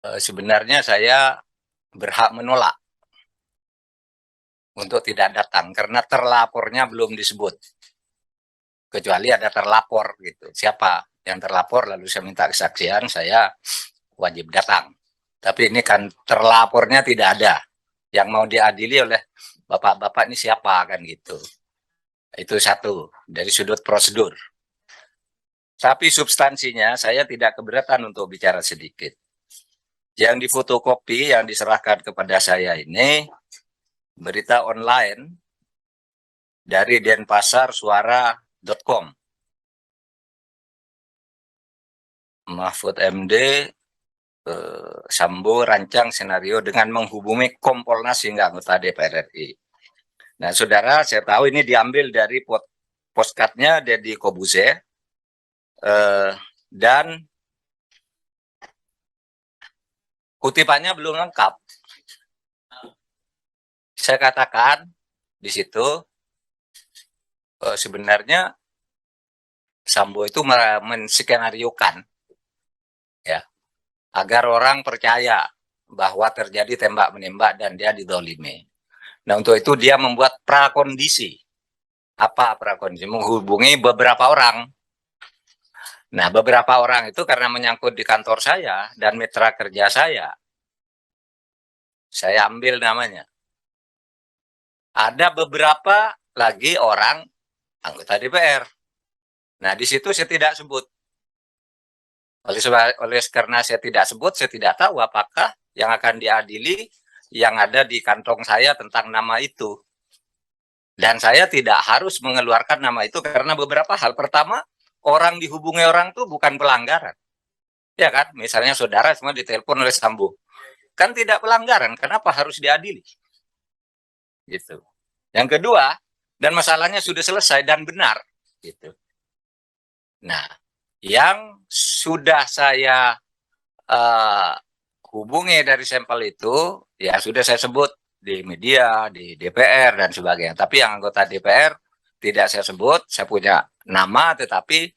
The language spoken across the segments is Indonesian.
Sebenarnya saya berhak menolak untuk tidak datang karena terlapornya belum disebut. Kecuali ada terlapor gitu. Siapa yang terlapor lalu saya minta kesaksian, saya wajib datang. Tapi ini kan terlapornya tidak ada. Yang mau diadili oleh bapak-bapak ini siapa kan gitu. Itu satu dari sudut prosedur. Tapi substansinya saya tidak keberatan untuk bicara sedikit. Yang difotokopi, yang diserahkan kepada saya ini berita online dari denpasarsuara.com. Mahfud MD Sambo rancang senario dengan menghubungi Kompolnas hingga anggota DPR RI. Nah, saudara, saya tahu ini diambil dari postcardnya Deddy Kobuze, dan kutipannya belum lengkap. Saya katakan di situ sebenarnya Sambo itu menskenariokan ya agar orang percaya bahwa terjadi tembak menembak dan dia didolimi. Nah, untuk itu dia membuat prakondisi. Apa prakondisi? Menghubungi beberapa orang. Nah, beberapa orang itu karena menyangkut di kantor saya dan mitra kerja saya ambil namanya. Ada beberapa lagi orang anggota DPR. Nah, di situ saya tidak sebut. Oleh karena saya tidak sebut, saya tidak tahu apakah yang akan diadili yang ada di kantong saya tentang nama itu. Dan saya tidak harus mengeluarkan nama itu karena beberapa hal. Pertama, orang dihubungi orang itu bukan pelanggaran. Ya kan? Misalnya saudara semua ditelepon oleh Sambo. Kan tidak pelanggaran, kenapa harus diadili? Gitu. Yang kedua, dan masalahnya sudah selesai dan benar. Gitu. Nah, yang sudah saya hubungi dari sampel itu, ya sudah saya sebut di media, di DPR, dan sebagainya. Tapi yang anggota DPR tidak saya sebut, saya punya nama tetapi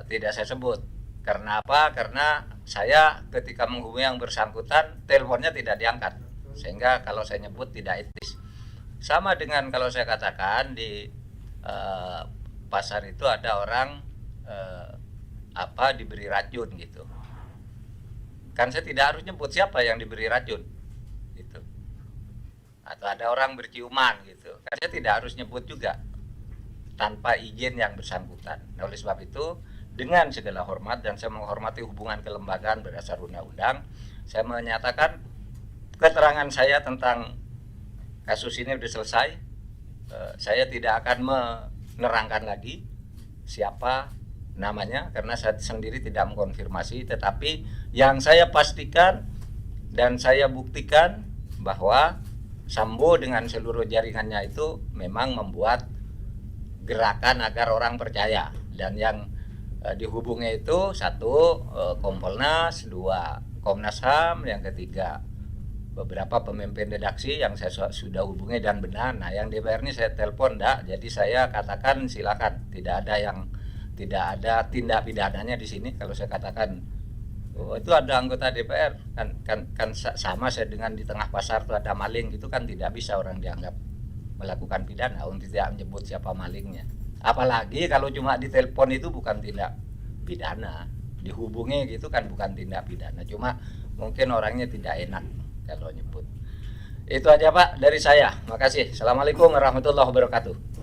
tidak saya sebut. Karena apa? Karena saya ketika menghubungi yang bersangkutan, teleponnya tidak diangkat. Sehingga kalau saya nyebut tidak etis. Sama dengan kalau saya katakan di pasar itu ada orang diberi racun gitu. Kan saya tidak harus nyebut siapa yang diberi racun gitu. Atau ada orang berciuman gitu. Kan saya tidak harus nyebut juga tanpa izin yang bersangkutan. Nah, oleh sebab itu dengan segala hormat dan saya menghormati hubungan kelembagaan berdasar undang-undang, saya menyatakan keterangan saya tentang kasus ini sudah selesai. Saya tidak akan menerangkan lagi siapa namanya karena saya sendiri tidak mengkonfirmasi, tetapi yang saya pastikan dan saya buktikan bahwa Sambo dengan seluruh jaringannya itu memang membuat gerakan agar orang percaya, dan yang dihubungi itu satu Kompolnas, dua Komnas HAM, yang ketiga beberapa pemimpin redaksi yang saya sudah hubungi dan benar. Nah, yang DPR ini saya telepon enggak, jadi saya katakan silakan, tidak ada tindak pidananya di sini. Kalau saya katakan oh, itu ada anggota DPR kan sama saya dengan di tengah pasar itu ada maling, gitu kan tidak bisa orang dianggap melakukan pidana untuk tidak menyebut siapa malingnya. Apalagi kalau cuma ditelepon itu bukan tindak pidana, dihubungi gitu kan bukan tindak pidana, cuma mungkin orangnya tidak enak kalau nyebut. Itu aja Pak dari saya. Makasih. Assalamualaikum warahmatullahi wabarakatuh.